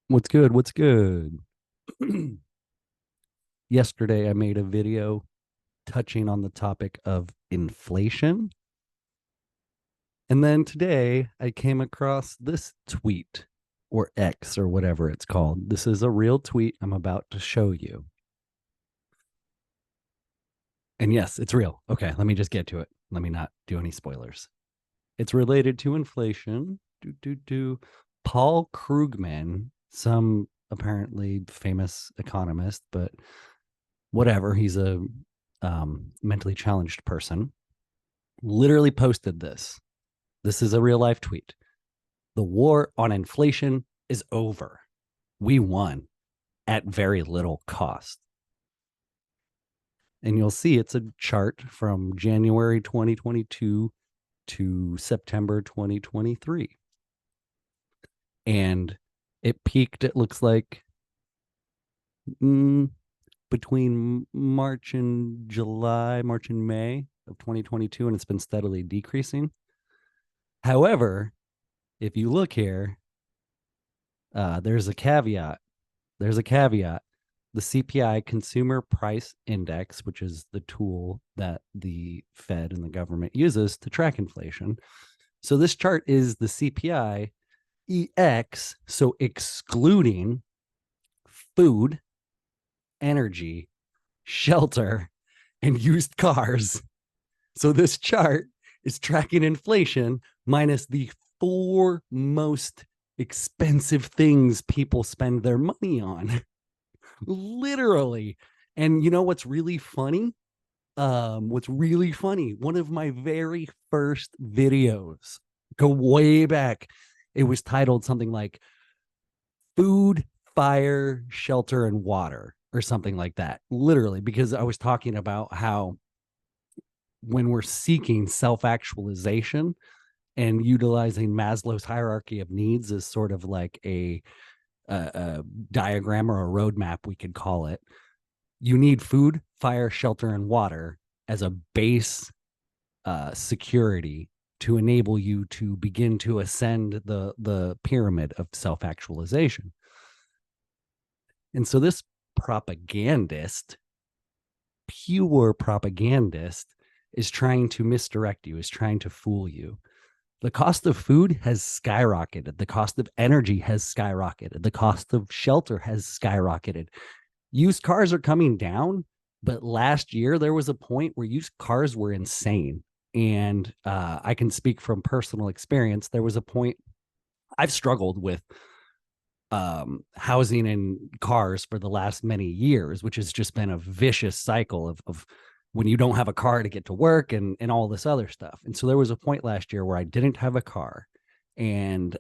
What's good? What's good? Yesterday, I made a video touching on the topic of inflation. And then today, I came across this tweet or X or whatever it's called. This is a real tweet I'm about to show you. And yes, it's real. Okay, let me just get to it. Let me not do any spoilers. It's related to inflation. Paul Krugman, some apparently famous economist, but whatever, he's a mentally challenged person, literally posted this. This is a real life tweet. The war on inflation is over. We won at very little cost. And you'll see it's a chart from January 2022 to September 2023. And it peaked, it looks like, between March and May of 2022, and it's been steadily decreasing. However, if you look here, there's a caveat. There's a caveat. The CPI Consumer Price Index, which is the tool that the Fed and the government uses to track inflation. So this chart is the CPI EX, so excluding food, energy, shelter, and used cars. So this chart is tracking inflation minus the four most expensive things people spend their money on. Literally. And you know what's really funny? One of my very first videos, go way back, it was titled something like Food, Fire, Shelter, and Water, or something like that. Literally, because I was talking about how when we're seeking self-actualization and utilizing Maslow's hierarchy of needs as sort of like a diagram or a roadmap, we could call it, you need food, fire, shelter, and water as a base security to enable you to begin to ascend the pyramid of self-actualization. And so this propagandist, pure propagandist, is trying to misdirect you, is trying to fool you. The cost of food has skyrocketed. The cost of energy has skyrocketed. The cost of shelter has skyrocketed. Used cars are coming down, but last year there was a point where used cars were insane. And I can speak from personal experience. There was a point I've struggled with housing and cars for the last many years, which has just been a vicious cycle of when you don't have a car to get to work and all this other stuff. And so there was a point last year where I didn't have a car. And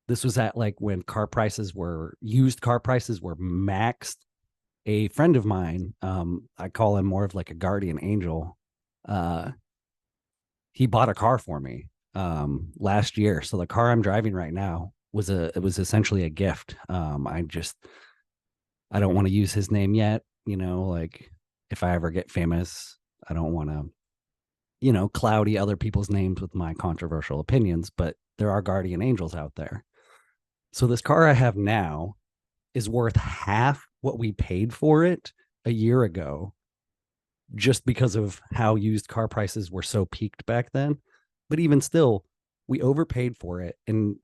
this was at like when used car prices were maxed. A friend of mine, I call him more of like a guardian angel. He bought a car for me last year. So the car I'm driving right now it was essentially a gift. I don't want to use his name yet, like if I ever get famous, I don't want to, cloudy other people's names with my controversial opinions, but there are guardian angels out there. So this car I have now is worth half what we paid for it a year ago, just because of how used car prices were so peaked back then. But even still, we overpaid for it. And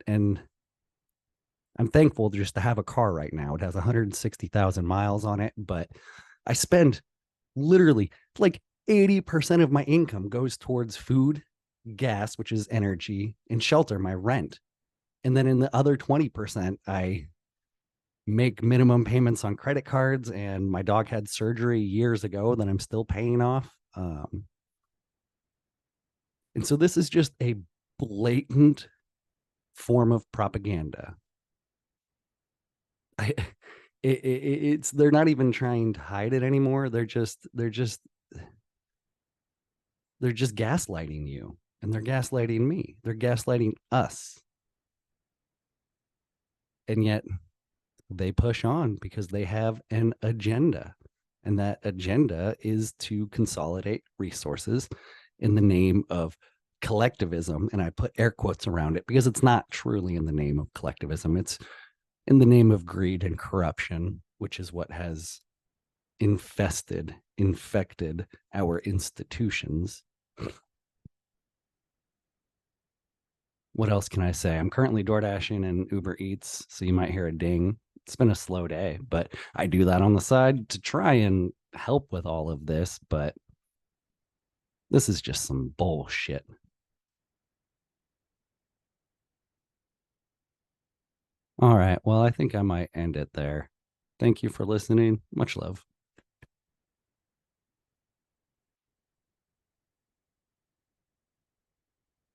I'm thankful just to have a car right now. It has 160,000 miles on it, but I spend literally like 80% of my income goes towards food, gas, which is energy, and shelter, my rent. And then in the other 20%, I make minimum payments on credit cards. And my dog had surgery years ago that I'm still paying off. And so this is just a blatant form of propaganda. It's they're not even trying to hide it anymore. They're just gaslighting you, and they're gaslighting me. They're gaslighting us. And yet they push on because they have an agenda. And that agenda is to consolidate resources in the name of collectivism. And I put air quotes around it because it's not truly in the name of collectivism. It's in the name of greed and corruption, which is what has infected our institutions. What else can I say? I'm currently door dashing and Uber Eats, so you might hear a ding. It's been a slow day, but I do that on the side to try and help with all of this, but this is just some bullshit. All right. Well, I think I might end it there. Thank you for listening. Much love.